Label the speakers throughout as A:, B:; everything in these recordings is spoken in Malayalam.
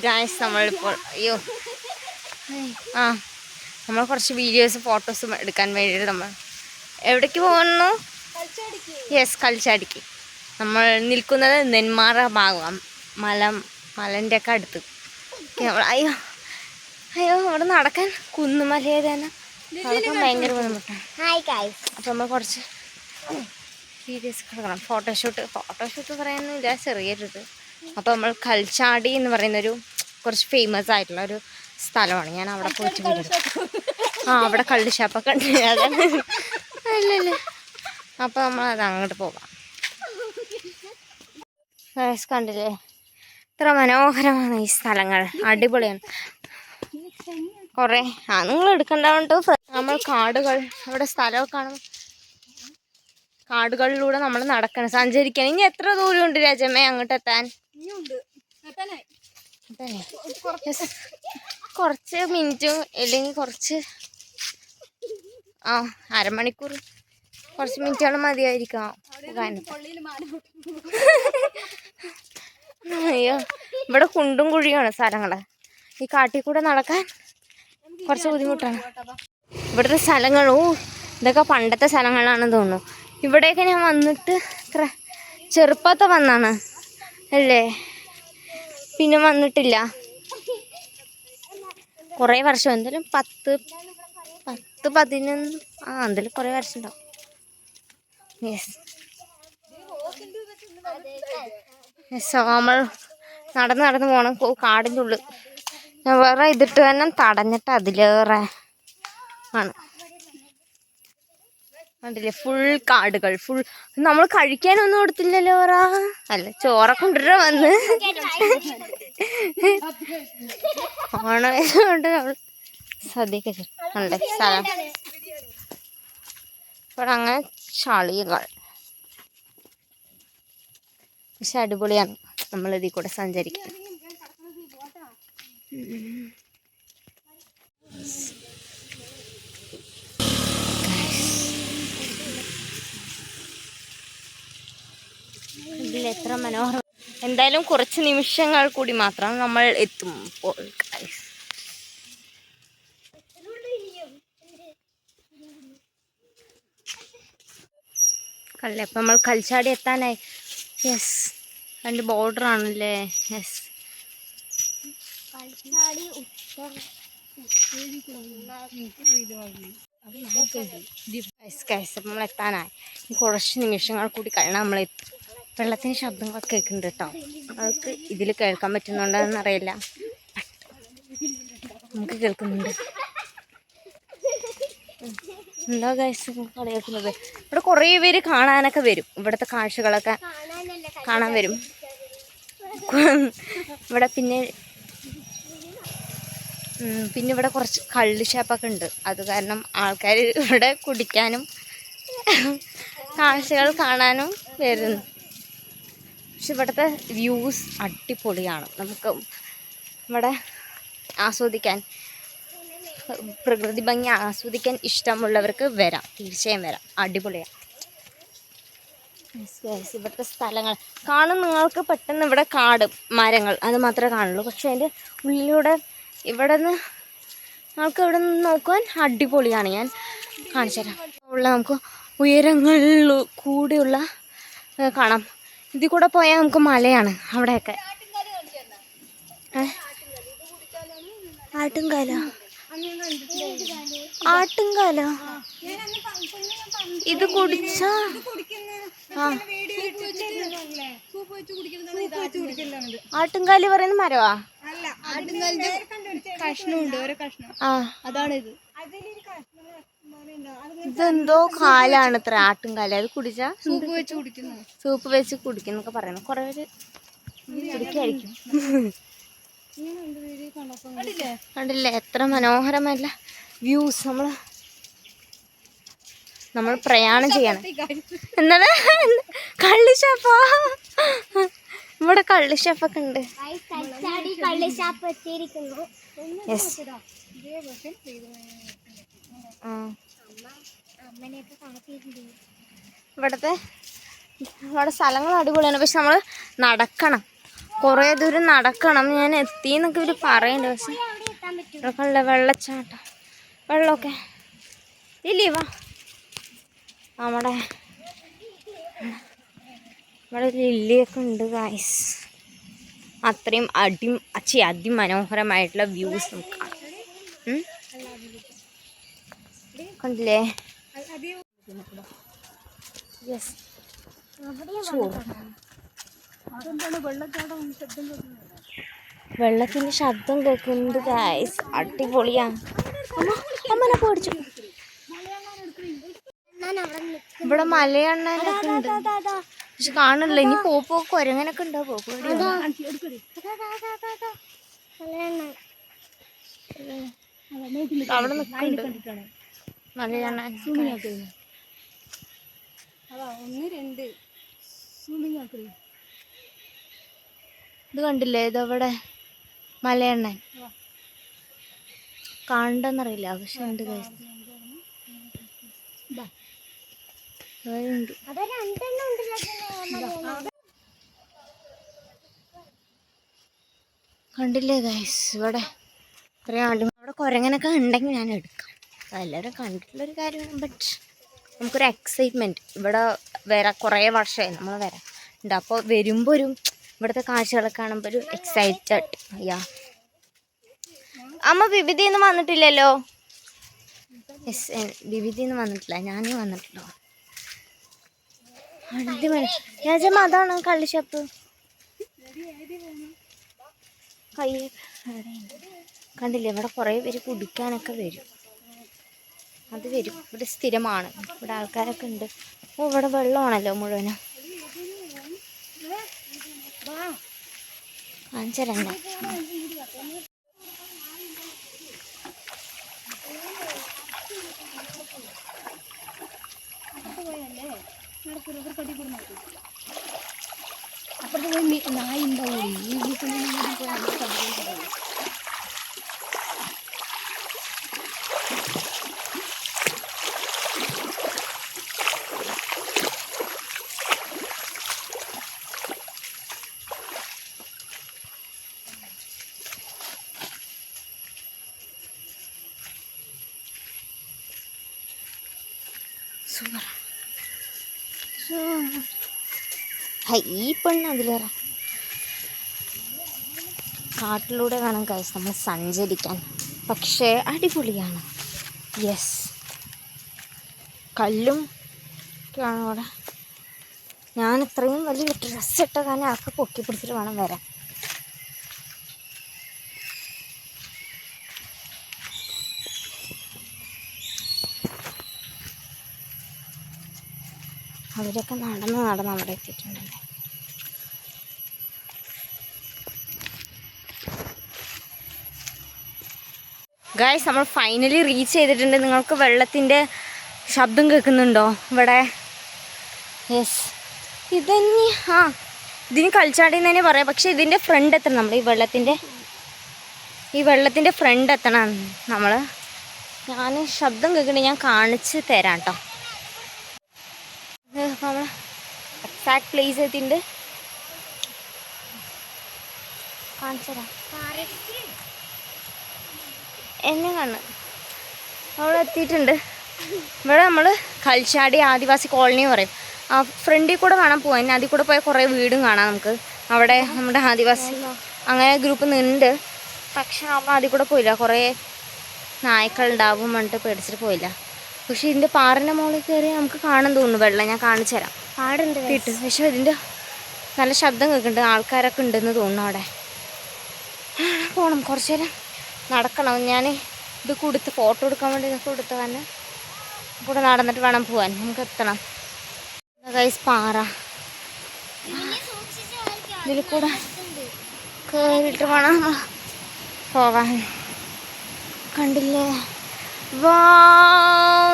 A: ഗായ്സ് നമ്മളിപ്പോൾ നമ്മൾ കുറച്ച് വീഡിയോസ് ഫോട്ടോസും എടുക്കാൻ വേണ്ടിയിട്ട് നമ്മൾ എവിടേക്ക് പോകുന്നു? യെസ്, കൽച്ചാടിക്ക്. നമ്മൾ നിൽക്കുന്നത് നെന്മാറ ഭാഗം, മലൻ്റെ ഒക്കെ അടുത്ത്. അയ്യോ അവിടെ നടക്കാൻ കുന്നുമലയെ തന്നെ നടക്കാൻ ഭയങ്കര ബുദ്ധിമുട്ടാണ്. അപ്പം നമ്മൾ കുറച്ച് വീഡിയോസ് എടുക്കണം. ഫോട്ടോഷൂട്ട് പറയാനില്ല, ചെറിയൊരിത്. അപ്പോൾ നമ്മൾ കൽച്ചാടി എന്ന് പറയുന്നൊരു കുറച്ച് ഫേമസ് ആയിട്ടുള്ള ഒരു സ്ഥലമാണ്. ഞാൻ അവിടെ പോയിട്ട് വീഡിയോ അവിടെ കള്ള് ഷാപ്പൊക്കെ ഉണ്ട്. അതാണ് അല്ലല്ലേ. അപ്പോൾ നമ്മൾ അത് അങ്ങോട്ട് പോകാം. കണ്ടില്ലേ, ഇത്ര മനോഹരമാണ് ഈ സ്ഥലങ്ങൾ, അടിപൊളിയാണ്. കുറേ നിങ്ങൾ എടുക്കണ്ടാവുണ്ട്. നമ്മൾ കാടുകൾ, അവിടെ സ്ഥലമൊക്കെ കാണും. കാടുകളിലൂടെ നമ്മൾ നടക്കണം, സഞ്ചരിക്കണം. ഇനി എത്ര ദൂരമുണ്ട് രാജമ്മേ അങ്ങോട്ട് എത്താൻ? കുറച്ച് മിനിറ്റും അല്ലെങ്കിൽ കുറച്ച് അരമണിക്കൂർ, കുറച്ച് മിനിറ്റുകൾ മതിയായിരിക്കാം. അയ്യോ, ഇവിടെ കുണ്ടും കുഴിയാണ് സ്ഥലങ്ങള്. ഈ കാട്ടിൽ കൂടെ നടക്കാൻ കുറച്ച് ബുദ്ധിമുട്ടാണ്. ഇവിടുത്തെ സ്ഥലങ്ങളോ ഇതൊക്കെ പണ്ടത്തെ സ്ഥലങ്ങളാണെന്ന് തോന്നുന്നു. ഇവിടെയൊക്കെ ഞാൻ വന്നിട്ട് ഇത്ര ചെറുപ്പത്തെ വന്നാണ് അല്ലേ, പിന്നെ വന്നിട്ടില്ല കുറേ വർഷം. എന്തായാലും 10-11 എന്തായാലും കുറേ വർഷം ഉണ്ടാവും. യെസ്, നമ്മൾ നടന്ന് പോകണം കാടിൻ്റെ ഉള്ളിൽ. ഞാൻ വേറെ ഇതിട്ട് തന്നെ തടഞ്ഞിട്ട് അതിലേറെ ആണ്. കണ്ടില്ലേ, ഫുൾ കാടുകൾ, ഫുൾ. നമ്മൾ കഴിക്കാനൊന്നും കൊടുത്തില്ലല്ലോ വേറെ. അല്ല, ചോറൊക്കെ കൊണ്ടിട്ട് വന്ന് ഓണമായതുകൊണ്ട് നമ്മൾ സദ്യയൊക്കെ ഉണ്ട് സ്ഥലം. ഇവിടെ അങ്ങനെ ചളികൾ, പക്ഷെ അടിപൊളിയാണ് നമ്മളിതിൽ കൂടെ സഞ്ചരിക്കാൻ. ഇതിൽ എത്ര മനോഹരം. എന്തായാലും കുറച്ച് നിമിഷങ്ങൾ കൂടി മാത്രം നമ്മൾ എത്തുമ്പോൾ. കല്ലപ്പം നമ്മൾ കൽച്ചാടി എത്താനായി. യെസ്, അതിൻ്റെ ബോർഡർ ആണല്ലേ. യെസ്, നമ്മൾ എത്താനായി. കുറച്ച് നിമിഷങ്ങൾ കൂടി കഴിഞ്ഞാൽ നമ്മൾ എത്തും. വെള്ളത്തിന് ശബ്ദങ്ങളൊക്കെ കേൾക്കുന്നുണ്ട് കേട്ടോ. അതൊക്കെ ഇതിൽ കേൾക്കാൻ പറ്റുന്നുണ്ടോയെന്ന് അറിയില്ല, നമുക്ക് കേൾക്കുന്നുണ്ട്. എന്താ ഗൈസ് കളിയാക്കുന്നത്? ഇവിടെ കുറേ പേര് കാണാനൊക്കെ വരും, ഇവിടുത്തെ കാഴ്ചകളൊക്കെ കാണാൻ വരും. ഇവിടെ പിന്നെ ഇവിടെ കുറച്ച് കള്ള് ഷാപ്പൊക്കെ ഉണ്ട്. അത് കാരണം ആൾക്കാർ ഇവിടെ കുടിക്കാനും കാഴ്ചകൾ കാണാനും വരുന്നു. പക്ഷെ ഇവിടുത്തെ വ്യൂസ് അടിപൊളിയാണ്. നമുക്ക് ഇവിടെ ആസ്വദിക്കാൻ, പ്രകൃതി ഭംഗി ആസ്വദിക്കാൻ ഇഷ്ടമുള്ളവർക്ക് വരാം, തീർച്ചയായും വരാം. അടിപൊളിയാണ്. ഇവിടുത്തെ സ്ഥലങ്ങൾ കാണും നിങ്ങൾക്ക് പെട്ടെന്ന്. ഇവിടെ കാട്, മരങ്ങൾ, അത് മാത്രമേ കാണുള്ളൂ. പക്ഷെ അതിൻ്റെ ഉള്ളിലൂടെ ഇവിടെ നിന്ന് നിന്ന് നോക്കാൻ അടിപൊളിയാണ്. ഞാൻ കാണിച്ചു തരാം. നമുക്ക് ഉയരങ്ങളിൽ കൂടെയുള്ള കാണാം. ഇതിൽ കൂടെ പോയാൽ നമുക്ക് മലയാണ് അവിടെയൊക്കെ. ആട്ടുംകാലോ ഇത് കുടിച്ച ആട്ടുംകാലി പറയുന്ന മരവാ? അതാണ് ഇത്. ഇതെന്തോ കാലാണ് ഇത്ര ആട്ടുംകാലി. അത് കുടിച്ചാ സൂപ്പ് വെച്ച് കുടിക്കുന്നൊക്കെ പറയുന്നു. കുറെ പേര് കുടിക്കായിരിക്കും. കണ്ടില്ലേ എത്ര മനോഹരമല്ല വ്യൂസ്. നമ്മൾ പ്രയാണം ചെയ്യണം. എന്താണ് കള്ള് ഷാപ്പാ? ഇവിടെ കള്ള് ഷാപ്പൊക്കെ ഉണ്ട്. ഇവിടെ സ്ഥലങ്ങൾ അടിപൊളിയാണ്. പക്ഷെ നമ്മൾ നടക്കണം. കുറേ ദൂരം നടക്കണം. ഞാൻ എത്തിന്നൊക്കെ ഇവർ പറയുന്നുണ്ട്. പക്ഷെ ഇവിടെയുള്ള വെള്ളച്ചാട്ടം വെള്ളമൊക്കെ ഇല്ലേ വാ നമ്മുടെ ഇവിടെ ലില്ലിയൊക്കെ ഉണ്ട് ഗൈസ്. അത്രയും അതിമനോഹരമായിട്ടുള്ള വ്യൂസ് നമുക്ക് കാണാം. കണ്ടില്ലേ? യെസ് വെള്ളത്തിന്റെ ശബ്ദം കേൾക്കുന്നുണ്ട് ഗൈസ്. അടിപൊളിയാണ്. അമ്മനെ പേടിച്ചു. ഇവിടെ മലയണ്ണനൊക്കെ ഉണ്ട് പക്ഷെ കാണില്ല. ഇനി പോപ്പോ കുരങ്ങനൊക്കെ ഉണ്ടാവോ? അവിടെ നിൽക്കുന്നുണ്ട് മലയണ്ണൻ. ഇത് കണ്ടില്ലേ? ഇതവിടെ മലയണ്ണൻ കാണണ്ടെന്നറിയില്ല പക്ഷെ ഉണ്ട് ഗൈസ്. കണ്ടില്ലേ ഗൈസ്? ഇവിടെ ഇത്രയും അവിടെ കുരങ്ങനൊക്കെ ഉണ്ടെങ്കിൽ ഞാൻ എടുക്കാം. എല്ലാവരും കണ്ടിട്ടുള്ളൊരു കാര്യമാണ്. ബട്ട് നമുക്കൊരു എക്സൈറ്റ്മെൻറ്റ്. ഇവിടെ വരാൻ കുറേ വർഷമായി നമ്മൾ വരാറുണ്ട്. അപ്പോൾ വരുമ്പോൾ ഒരു ഇവിടുത്തെ കാഴ്ചകളൊക്കെ കാണുമ്പോൾ ഒരു എക്സൈറ്റഡ്. യാ അമ്മ വിവിധയിൽ നിന്ന് വന്നിട്ടില്ലല്ലോ? യെസ്, വിവിധയിൽ നിന്ന് വന്നിട്ടില്ല. ഞാനും വന്നിട്ടുണ്ടോ? രാജമ്മ അതാണ് കള്ളിഷപ്പ്. കൈ കണ്ടില്ലേ? ഇവിടെ കുറേ പേര് കുടിക്കാനൊക്കെ വരും. അത് വരും. ഇവിടെ സ്ഥിരമാണ്. ഇവിടെ ആൾക്കാരൊക്കെ ഉണ്ട്. ഓ ഇവിടെ വെള്ളമാണല്ലോ മുഴുവനും. കാണിച്ചരണ്ട.
B: അപ്പുറത്ത് പോയി നായ ഉണ്ടാവും.
A: സൂപ്പർ. ഈ പെണ്ണ് അതിലേറെ കാട്ടിലൂടെ വേണം ഗൈസ് നമ്മൾ സഞ്ചരിക്കാൻ. പക്ഷേ അടിപൊളിയാണ്. യെസ്, കല്ലും ഒക്കെയാണ് അവിടെ. ഞാൻ ഇത്രയും വലിയ ഡ്രസ്സ് ഇട്ട കാരണം ആൾക്ക് പൊക്കി പിടിച്ചിട്ട് വേണം വരാൻ. അവരൊക്കെ നടന്ന് അവിടെ എത്തിയിട്ടുണ്ടല്ലേ. ഗൈസ് നമ്മൾ ഫൈനലി റീച്ച് ചെയ്തിട്ടുണ്ട്. നിങ്ങൾക്ക് വെള്ളത്തിൻ്റെ ശബ്ദം കേൾക്കുന്നുണ്ടോ ഇവിടെ? യെസ്, ഇതിന് ഇതിന് കളിച്ചാടി എന്ന് തന്നെ പറയാം. പക്ഷെ ഇതിൻ്റെ ഫ്രണ്ട് എത്തണം നമ്മൾ. ഈ വെള്ളത്തിൻ്റെ ഫ്രണ്ട് എത്തണം നമ്മൾ. ഞാൻ ശബ്ദം കേൾക്കുന്നുണ്ട്, ഞാൻ കാണിച്ച് തരാം കേട്ടോ. നമ്മൾ എക്സാക്ട് പ്ലേസ് എത്തിയിട്ടുണ്ട്. കാണിച്ചു തരാം. എന്നെ കണ്ണ് അവിടെ എത്തിയിട്ടുണ്ട്. ഇവിടെ നമ്മൾ കൽച്ചാടി ആദിവാസി കോളനി പറയും. ആ ഫ്രണ്ടിൽ കൂടെ വേണം പോകാൻ. അതിൽ കൂടെ പോയാൽ കുറേ വീടും കാണാം നമുക്ക്. അവിടെ നമ്മുടെ ആദിവാസി അങ്ങനെ ഗ്രൂപ്പ് നിന്നുണ്ട്. പക്ഷെ നമ്മൾ അതിൽ കൂടെ പോയില്ല. കുറേ നായ്ക്കളുണ്ടാവും പറഞ്ഞിട്ട് പേടിച്ചിട്ട് പോയില്ല. പക്ഷെ ഇതിൻ്റെ പാറിൻ്റെ മുകളിൽ കയറി നമുക്ക് കാണാൻ തോന്നുന്നു വെള്ളം. ഞാൻ കാണിച്ചു തരാം. പാടുണ്ട് കിട്ടും. പക്ഷെ ഇതിൻ്റെ നല്ല ശബ്ദം കേൾക്കുന്നുണ്ട്. ആൾക്കാരൊക്കെ ഉണ്ടെന്ന് തോന്നുന്നു അവിടെ. പോകണം, കുറച്ച് നേരം നടക്കണം. ഞാൻ ഇത് കൊടുത്ത് ഫോട്ടോ എടുക്കാൻ വേണ്ടി കൊടുത്ത കാരണം കൂടെ നടന്നിട്ട് വേണം പോകാൻ. നമുക്ക് എത്തണം. ഗൈസ് പാറ ഇതിൽ കൂടെ കയറിയിട്ട് വേണം പോവാൻ. കണ്ടില്ലേ? വാ,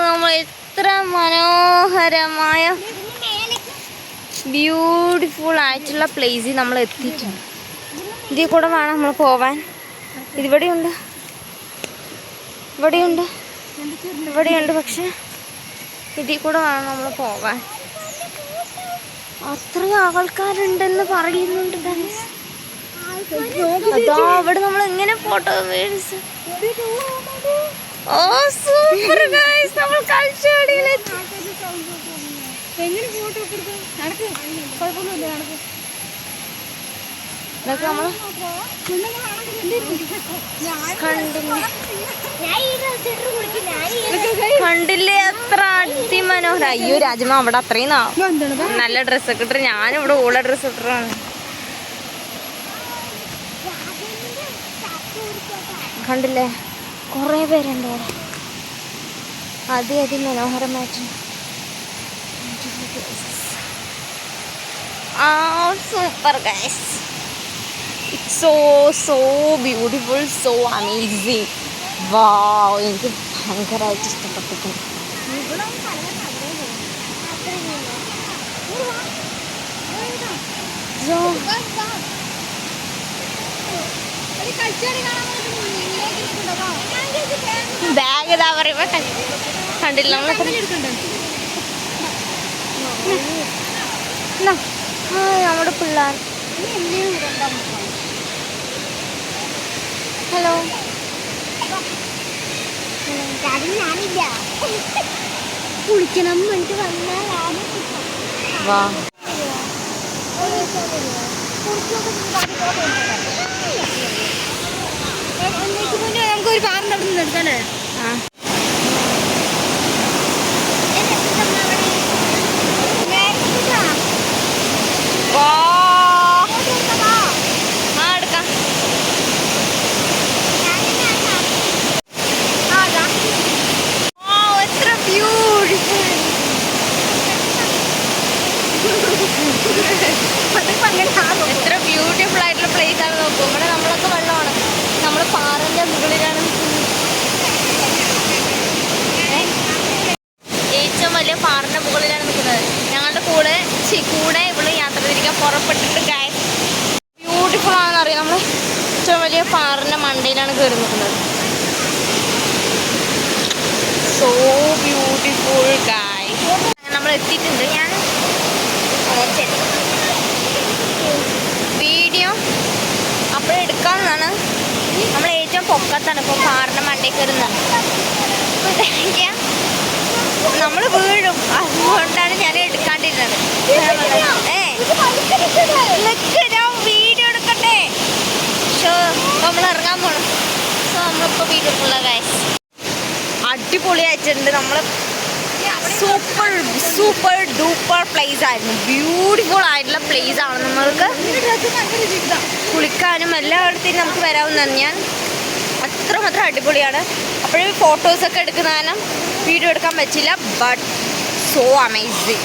A: നമ്മൾ എത്ര മനോഹരമായ ബ്യൂട്ടിഫുൾ ആയിട്ടുള്ള പ്ലേസിൽ നമ്മൾ എത്തിയിട്ടുണ്ട്. ഇതിൽ കൂടെ വേണം നമ്മൾ പോവാൻ. ഇതിവിടെയുണ്ട്, ഇവിടെയുണ്ട് പക്ഷെ ഇതിൽ കൂടെ വേണം നമ്മൾ പോവാൻ. അത്രയും ആൾക്കാരുണ്ടെന്ന് പറയുന്നുണ്ട് ഗൈസ്. അതാ അവിടെ നമ്മൾ എങ്ങനെ ഫോട്ടോ ഓ സൂപ്പർ ഗൈസ് നമ്മൾ കൽച്ചാടിയിലെത്തി.
B: എങ്ങനെ ഫോട്ടോ ഒക്കെ എടുക്കും? നടക്ക്, കുഴപ്പമൊന്നുമില്ല, നടക്ക്.
A: ഇതൊക്കെ നമ്മള് കണ്ടില്ലേ എത്ര അതിമനോഹര. അയ്യോ രാജമ്മ അവിടെ അത്രയും നല്ല ഡ്രസ്സൊക്കെ ഇട്ട് ഞാനിവിടെ ഓള ഡ്രസ്സ് ഇട്ടാണ്. കണ്ടില്ലേ കുറേ പേരുണ്ട് അവിടെ. അതിമനോഹരമായിട്ട് super guys. It's so beautiful, so amazing. Wow, എനിക്ക് ഭയങ്കരമായിട്ട് ഇഷ്ടപ്പെട്ടിട്ടുണ്ട്. ബാഗ് ഇതാ പറയുമ്പോ കണ്ടില്ല നമ്മുടെ പിള്ളേർ. ഹലോ
B: കുളിക്കണം എന്നിട്ട് വന്നാൽ
A: വാ
B: നമുക്കൊരു പാറിൻ്റെ അവിടെ നിന്ന് എടുക്കണ്ടേ?
A: എത്ര ബ്യൂട്ടിഫുൾ ആയിട്ടുള്ള പ്ലേസ് ആണ് നോക്കൂ. ഇവിടെ നമ്മളൊക്കെ വെള്ളമാണ്. നമ്മൾ പാറന്റെ മുകളിലാണ് ഏറ്റവും വലിയ പാറിന്റെ മുകളിലാണ് നിൽക്കുന്നത്. ഞങ്ങളുടെ കൂടെ ഇവിടെ യാത്ര തിരിക്കാൻ പുറപ്പെട്ടിട്ട് ഗൈസ് ബ്യൂട്ടിഫുൾ ആണെന്ന് അറിയാം. നമ്മൾ ഏറ്റവും വലിയ പാറിന്റെ മണ്ടയിലാണ് കയറി നിൽക്കുന്നത്. So beautiful guys. നമ്മൾ എത്തിയിട്ടുണ്ട്. ഞാൻ വീഡിയോ അപ്പോഴെടുക്കാമെന്നാണ്. നമ്മൾ ഏറ്റവും പൊക്കത്താണ് ഇപ്പോൾ പാറിൻ്റെ മണ്ടയിൽ കയറുന്നത്. നമ്മൾ വീഴും, അതുകൊണ്ടാണ് ഞാൻ എടുക്കാണ്ടിരുന്നത്. ഞാൻ വീഡിയോ എടുക്കട്ടെ. ഷോ നമ്മൾ ഇറങ്ങാൻ പോകണം. സോ നമ്മളിപ്പോൾ വീഡിയോ ഉള്ള ഗൈസ് അടിപൊളിയായിട്ടുണ്ട്. നമ്മൾ സൂപ്പർ ഡൂപ്പർ പ്ലേസ് ആയിരുന്നു. ബ്യൂട്ടിഫുൾ ആയിട്ടുള്ള പ്ലേസ് ആണ്. നമ്മൾക്ക് കുളിക്കാനും എല്ലായിടത്തും നമുക്ക് വരാവുന്നതാണ്. ഞാൻ അത്രമാത്രം അടിപൊളിയാണ്. അപ്പോഴും ഫോട്ടോസൊക്കെ എടുക്കുന്ന കാരണം വീഡിയോ എടുക്കാൻ പറ്റില്ല. But so amazing.